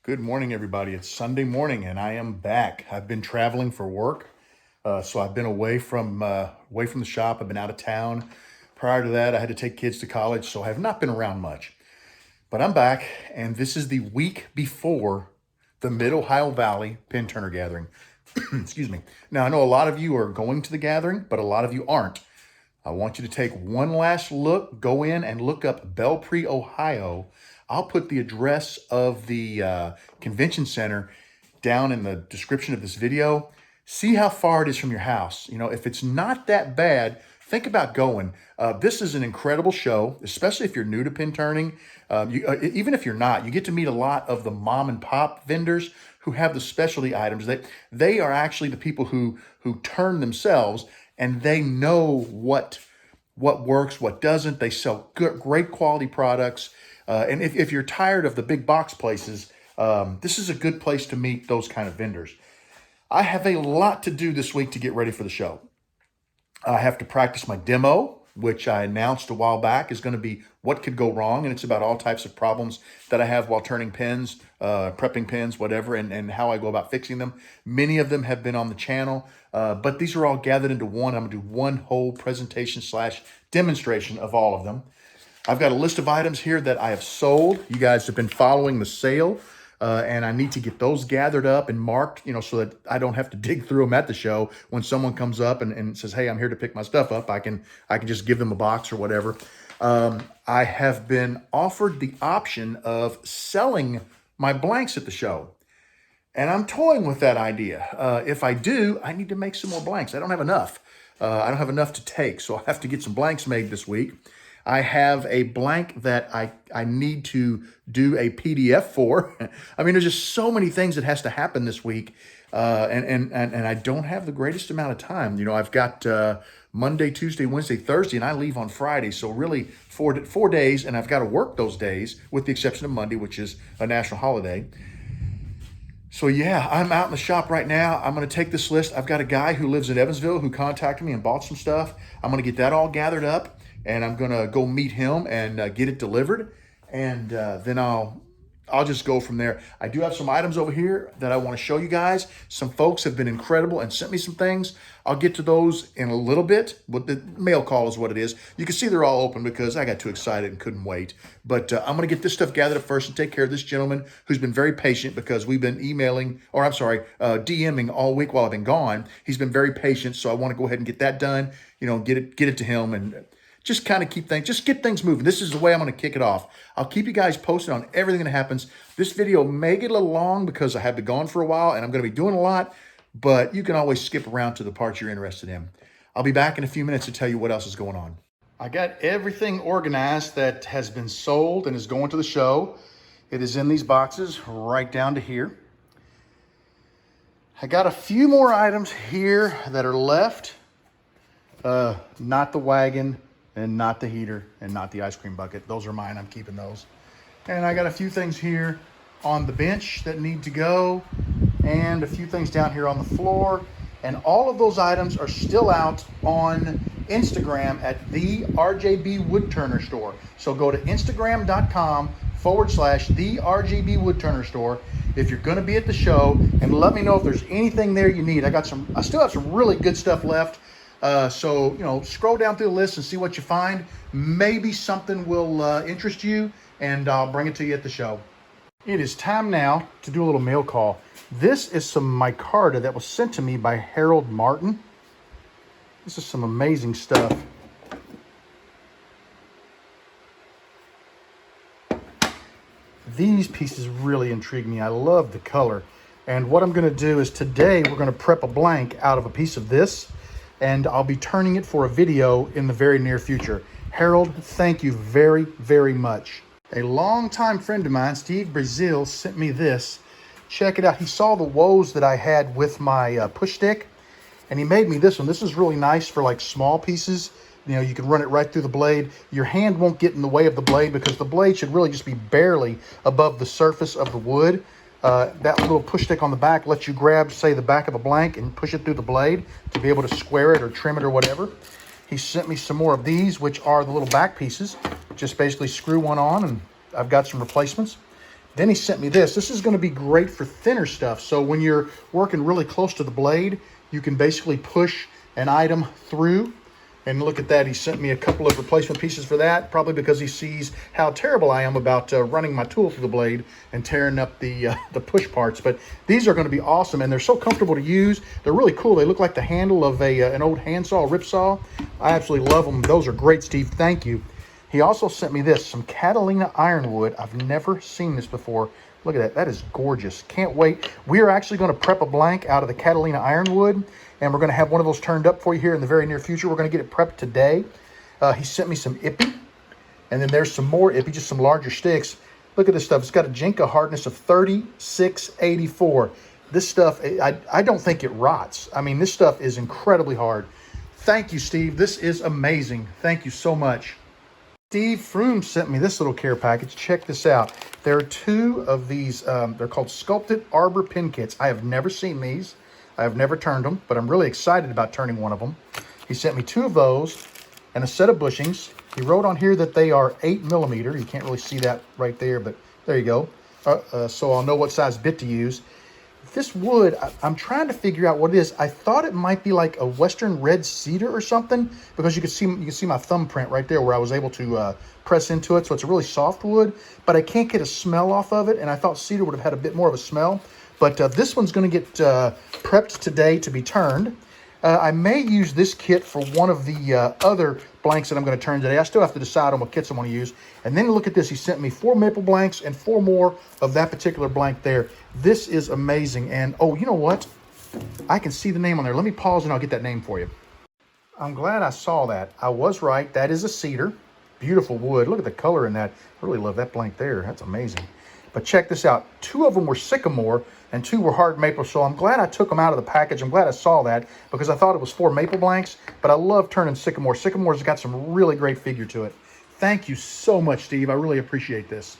Good morning, everybody. It's Sunday morning, and I am back. I've been traveling for work, so I've been away from the shop. I've been out of town. Prior to that, I had to take kids to college, so I have not been around much. But I'm back, and this is the week before the Mid-Ohio Valley Pin Turner Gathering. Excuse me. Now, I know a lot of you are going to the gathering, but a lot of you aren't. I want you to take one last look, go in and look up Belpre, Ohio. I'll put the address of the convention center down in the description of this video. See how far it is from your house. You know, if it's not that bad, think about going. This is an incredible show, especially if you're new to pin turning. Even if you're not, you get to meet a lot of the mom and pop vendors who have the specialty items. They are actually the people who turn themselves, and they know what works, what doesn't. They sell good, great quality products. And if you're tired of the big box places, this is a good place to meet those kind of vendors. I have a lot to do this week to get ready for the show. I have to practice my demo, which I announced a while back is going to be what could go wrong. And it's about all types of problems that I have while turning pins, prepping pins, whatever, and how I go about fixing them. Many of them have been on the channel, but these are all gathered into one. I'm going to do one whole presentation / demonstration of all of them. I've got a list of items here that I have sold. You guys have been following the sale, and I need to get those gathered up and marked, so that I don't have to dig through them at the show. When someone comes up and says, hey, I'm here to pick my stuff up, I can just give them a box or whatever. I have been offered the option of selling my blanks at the show, and I'm toying with that idea. If I do, I need to make some more blanks. I don't have enough. I don't have enough to take, so I have to get some blanks made this week. I have a blank that I need to do a PDF for. I mean, there's just so many things that has to happen this week. And I don't have the greatest amount of time. I've got Monday, Tuesday, Wednesday, Thursday, and I leave on Friday. So really 4 days, and I've got to work those days with the exception of Monday, which is a national holiday. So yeah, I'm out in the shop right now. I'm going to take this list. I've got a guy who lives in Evansville who contacted me and bought some stuff. I'm going to get that all gathered up, and I'm going to go meet him and get it delivered. And then I'll just go from there. I do have some items over here that I want to show you guys. Some folks have been incredible and sent me some things. I'll get to those in a little bit. But the mail call is what it is. You can see they're all open because I got too excited and couldn't wait. But I'm going to get this stuff gathered up first and take care of this gentleman who's been very patient because we've been DMing all week while I've been gone. He's been very patient, so I want to go ahead and get that done. Get it to him and just kind of get things moving. This is the way I'm going to kick it off. I'll keep you guys posted on everything that happens. This video may get a little long because I have been gone for a while and I'm going to be doing a lot, but you can always skip around to the parts you're interested in. I'll be back in a few minutes to tell you what else is going on. I got everything organized that has been sold and is going to the show. It is in these boxes right down to here. I got a few more items here that are left. Not the wagon, and not the heater, and not the ice cream bucket. Those are mine. I'm keeping those. And I got a few things here on the bench that need to go, and a few things down here on the floor. And all of those items are still out on Instagram at the RJB Woodturner Store. So go to instagram.com/the RJB Woodturner Store if you're going to be at the show, and let me know if there's anything there you need. I still have some really good stuff left. So, scroll down through the list and see what you find. Maybe something will interest you, and I'll bring it to you at the show. It is time now to do a little mail call. This is some micarta that was sent to me by Harold Martin. This is some amazing stuff. These pieces really intrigue me. I love the color. And what I'm going to do is today we're going to prep a blank out of a piece of this, and I'll be turning it for a video in the very near future. Harold, thank you very, very much. A longtime friend of mine, Steve Brazil, sent me this. Check it out. He saw the woes that I had with my push stick, and he made me this one. This is really nice for like small pieces. You can run it right through the blade. Your hand won't get in the way of the blade because the blade should really just be barely above the surface of the wood. That little push stick on the back lets you grab, say, the back of a blank and push it through the blade to be able to square it or trim it or whatever. He sent me some more of these, which are the little back pieces. Just basically screw one on, and I've got some replacements. Then he sent me this. This is going to be great for thinner stuff. So when you're working really close to the blade, you can basically push an item through. And look at that. He sent me a couple of replacement pieces for that, probably because he sees how terrible I am about running my tool through the blade and tearing up the push parts. But these are going to be awesome, and they're so comfortable to use. They're really cool. They look like the handle of an old handsaw, rip saw. I absolutely love them. Those are great, Steve. Thank you. He also sent me this, some Catalina ironwood. I've never seen this before. Look at that. That is gorgeous. Can't wait. We are actually going to prep a blank out of the Catalina ironwood, and we're going to have one of those turned up for you here in the very near future. We're going to get it prepped today. He sent me some Ippy, and then there's some more Ippy, just some larger sticks. Look at this stuff. It's got a Jinka hardness of 3684. This stuff, I don't think it rots. I mean, this stuff is incredibly hard. Thank you, Steve. This is amazing. Thank you so much. Steve Froome sent me this little care package. Check this out. There are two of these. They're called Sculpted Arbor Pin Kits. I have never seen these. I have never turned them, but I'm really excited about turning one of them. He sent me two of those and a set of bushings. He wrote on here that they are 8mm. You can't really see that right there, but there you go. So I'll know what size bit to use. This wood, I'm trying to figure out what it is. I thought it might be like a Western red cedar or something, because you can see my thumbprint right there where I was able to press into it. So it's a really soft wood, but I can't get a smell off of it. And I thought cedar would have had a bit more of a smell. But this one's going to get prepped today to be turned. I may use this kit for one of the other blanks that I'm going to turn today. I still have to decide on what kits I want to use. And then look at this. He sent me 4 maple blanks and 4 more of that particular blank there. This is amazing. And, oh, you know what? I can see the name on there. Let me pause and I'll get that name for you. I'm glad I saw that. I was right. That is a cedar. Beautiful wood. Look at the color in that. I really love that blank there. That's amazing. But check this out. 2 of them were sycamore and 2 were hard maple. So I'm glad I took them out of the package. I'm glad I saw that because I thought it was 4 maple blanks, but I love turning sycamore. Sycamore's got some really great figure to it. Thank you so much, Steve. I really appreciate this.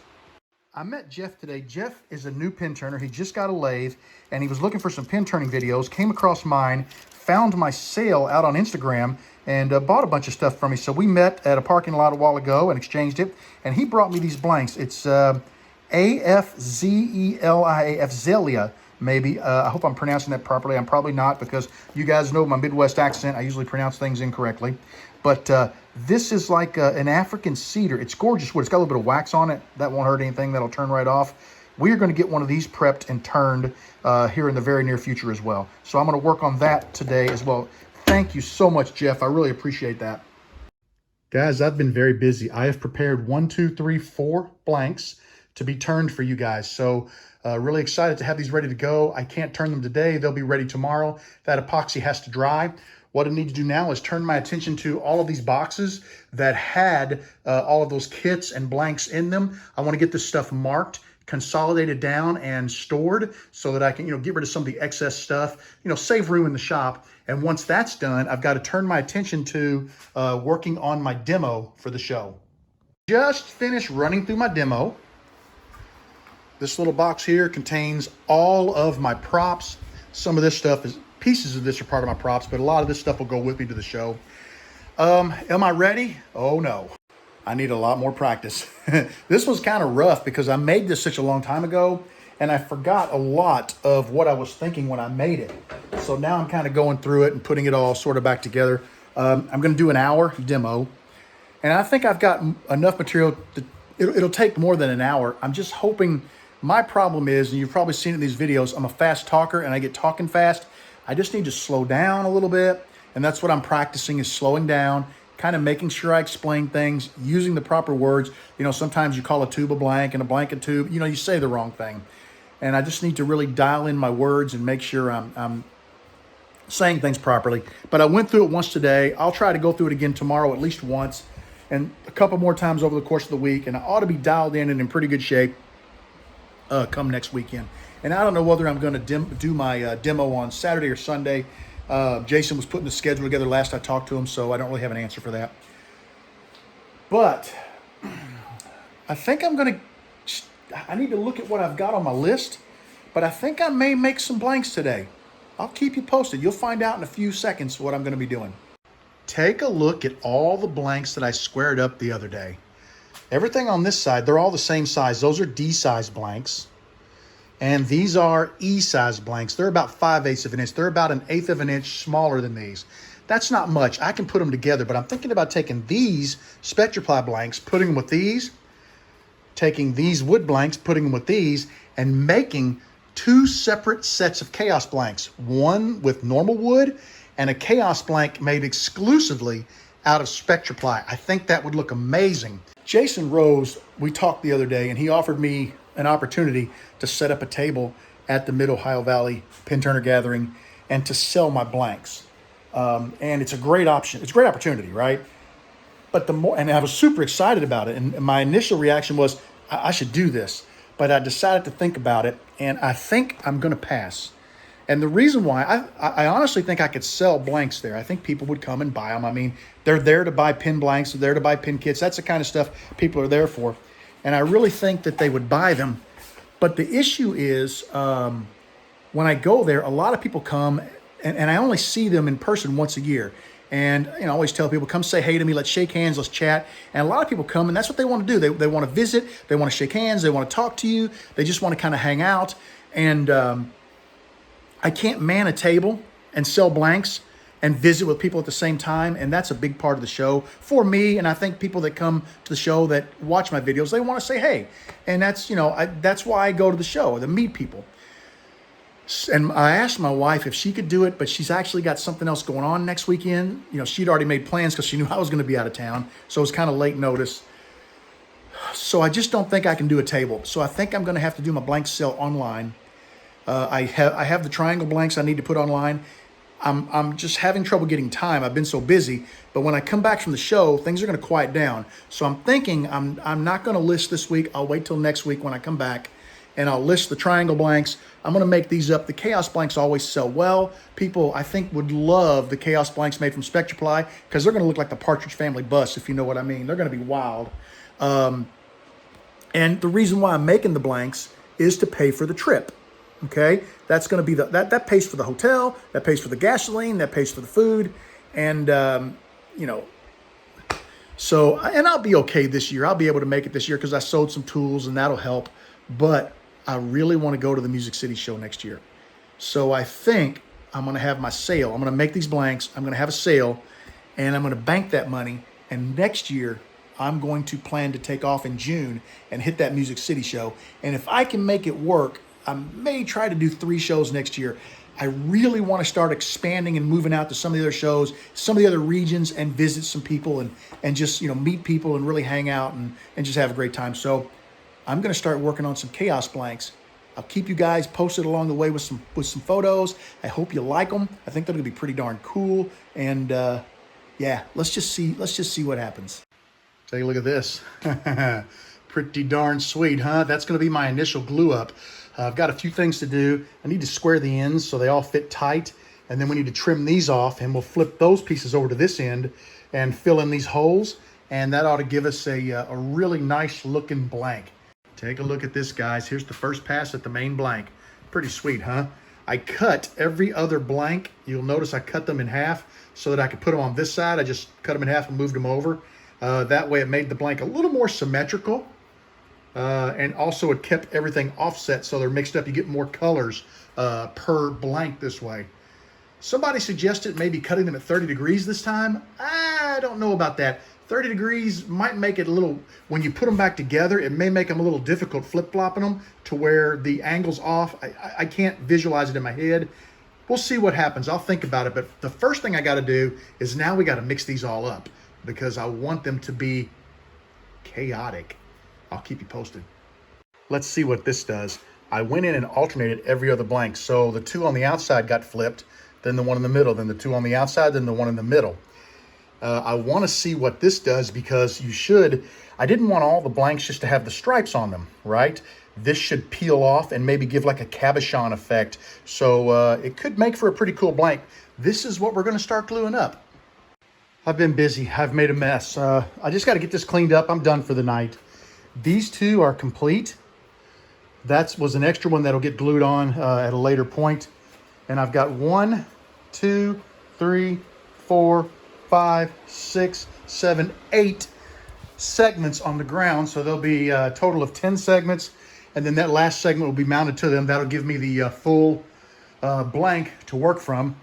I met Jeff today. Jeff is a new pin turner. He just got a lathe and he was looking for some pin turning videos, came across mine, found my sale out on Instagram, and bought a bunch of stuff from me. So we met at a parking lot a while ago and exchanged it, and he brought me these blanks. It's A-F-Z-E-L-I-A, Zelia, maybe. I hope I'm pronouncing that properly. I'm probably not, because you guys know my Midwest accent. I usually pronounce things incorrectly. But this is like an African cedar. It's gorgeous wood. It's got a little bit of wax on it. That won't hurt anything. That'll turn right off. We are going to get one of these prepped and turned here in the very near future as well. So I'm going to work on that today as well. Thank you so much, Jeff. I really appreciate that. Guys, I've been very busy. I have prepared 1, 2, 3, 4 blanks to be turned for you guys. So really excited to have these ready to go. I can't turn them today. They'll be ready tomorrow. That epoxy has to dry. What I need to do now is turn my attention to all of these boxes that had all of those kits and blanks in them. I want to get this stuff marked, consolidated down, and stored so that I can, get rid of some of the excess stuff, save room in the shop. And once that's done, I've got to turn my attention to working on my demo for the show. Just finished running through my demo. This little box here contains all of my props. Some of this stuff is, pieces of this are part of my props, but a lot of this stuff will go with me to the show. Am I ready? Oh no. I need a lot more practice. This was kind of rough because I made this such a long time ago and I forgot a lot of what I was thinking when I made it. So now I'm kind of going through it and putting it all sort of back together. I'm going to do an hour demo, and I think I've got enough material that it'll take more than an hour. I'm just hoping. My problem is, and you've probably seen it in these videos, I'm a fast talker and I get talking fast. I just need to slow down a little bit. And that's what I'm practicing, is slowing down, kind of making sure I explain things, using the proper words. Sometimes you call a tube a blank and a blank a tube. You say the wrong thing. And I just need to really dial in my words and make sure I'm saying things properly. But I went through it once today. I'll try to go through it again tomorrow at least once, and a couple more times over the course of the week. And I ought to be dialed in and in pretty good shape come next weekend. And I don't know whether I'm going to do my demo on Saturday or Sunday. Jason was putting the schedule together last I talked to him, so I don't really have an answer for that. But I think I need to look at what I've got on my list, but I think I may make some blanks today. I'll keep you posted. You'll find out in a few seconds what I'm going to be doing. Take a look at all the blanks that I squared up the other day. Everything on this side, they're all the same size. Those are D-size blanks. And these are E-size blanks. They're about 5/8 of an inch. They're about 1/8 of an inch smaller than these. That's not much. I can put them together, but I'm thinking about taking these SpectraPly blanks, putting them with these, taking these wood blanks, putting them with these, and making 2 separate sets of Chaos blanks. One with normal wood and a Chaos blank made exclusively out of SpectraPly. I think that would look amazing. Jason Rose, we talked the other day, and he offered me an opportunity to set up a table at the Mid-Ohio Valley Pin Turner Gathering and to sell my blanks. And it's a great option. It's a great opportunity, right? But and I was super excited about it. And my initial reaction was, I should do this. But I decided to think about it, and I think I'm going to pass. And the reason why, I honestly think I could sell blanks there. I think people would come and buy them. I mean, they're there to buy pin blanks. They're there to buy pin kits. That's the kind of stuff people are there for. And I really think that they would buy them. But the issue is, when I go there, a lot of people come, and I only see them in person once a year. And I always tell people, come say hey to me, let's shake hands, let's chat. And a lot of people come, and that's what they want to do. They want to visit, they want to shake hands, they want to talk to you, they just want to kind of hang out. And I can't man a table and sell blanks and visit with people at the same time. And that's a big part of the show for me. And I think people that come to the show that watch my videos, they want to say hey. And that's, that's why I go to the show, to meet people. And I asked my wife if she could do it, but she's actually got something else going on next weekend. She'd already made plans because she knew I was going to be out of town. So it was kind of late notice. So I just don't think I can do a table. So I think I'm going to have to do my blank sale online. I have the triangle blanks I need to put online. I'm just having trouble getting time. I've been so busy. But when I come back from the show, things are going to quiet down. So I'm thinking I'm not going to list this week. I'll wait till next week when I come back. And I'll list the triangle blanks. I'm going to make these up. The Chaos blanks always sell well. People, I think, would love the Chaos blanks made from SpectraPly because they're going to look like the Partridge Family bus, if you know what I mean. They're going to be wild. And the reason why I'm making the blanks is to pay for the trip. Okay? That's going to be that pays for the hotel, that pays for the gasoline, that pays for the food. And, so, and I'll be okay this year. I'll be able to make it this year because I sold some tools and that'll help. But I really want to go to the Music City show next year. So I think I'm going to have my sale. I'm going to make these blanks. I'm going to have a sale, and I'm going to bank that money. And next year, I'm going to plan to take off in June and hit that Music City show. And if I can make it work, I may try to do 3 shows next year. I really want to start expanding and moving out to some of the other shows, some of the other regions, and visit some people and just, meet people and really hang out and just have a great time. So I'm going to start working on some Chaos blanks. I'll keep you guys posted along the way with some photos. I hope you like them. I think they're going to be pretty darn cool. And yeah, let's just see what happens. Take a look at this. Pretty darn sweet, huh? That's going to be my initial glue up. I've got a few things to do. I need to square the ends so they all fit tight. And then we need to trim these off, and we'll flip those pieces over to this end and fill in these holes. And that ought to give us a really nice looking blank. Take a look at this, guys. Here's the first pass at the main blank. Pretty sweet, huh? I cut every other blank. You'll notice I cut them in half so that I could put them on this side. I just cut them in half and moved them over. That way it made the blank a little more symmetrical. And also it kept everything offset so they're mixed up. You get more colors per blank this way. Somebody suggested maybe cutting them at 30 degrees this time. I don't know about that. 30 degrees might make it a little, when you put them back together, it may make them a little difficult flip-flopping them to where the angle's off. I can't visualize it in my head. We'll see what happens. I'll think about it. But the first thing I got to do is now we got to mix these all up because I want them to be chaotic. I'll keep you posted. Let's see what this does. I went in and alternated every other blank. So the 2 on the outside got flipped, then the one in the middle, then the 2 on the outside, then the one in the middle. I want to see what this does because I didn't want all the blanks just to have the stripes on them, right? This should peel off and maybe give like a cabochon effect. So it could make for a pretty cool blank. This is what we're going to start gluing up. I've been busy. I've made a mess. I just got to get this cleaned up. I'm done for the night. These 2 are complete. That was an extra one that'll get glued on at a later point. And I've got 1, 2, 3, 4, 5, 6, 7, 8 segments on the ground. So there'll be a total of 10 segments. And then that last segment will be mounted to them. That'll give me the full blank to work from.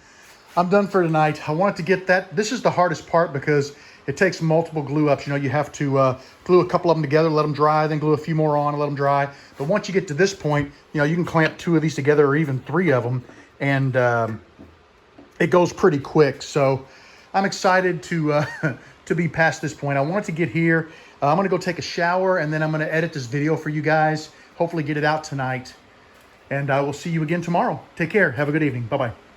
I'm done for tonight. I wanted to get that. This is the hardest part because it takes multiple glue ups. You know, you have to glue a couple of them together, let them dry, then glue a few more on and let them dry. But once you get to this point, you know, you can clamp 2 of these together or even 3 of them, and it goes pretty quick. So I'm excited to to be past this point. I wanted to get here. I'm going to go take a shower, and then I'm going to edit this video for you guys. Hopefully get it out tonight. And I will see you again tomorrow. Take care. Have a good evening. Bye-bye.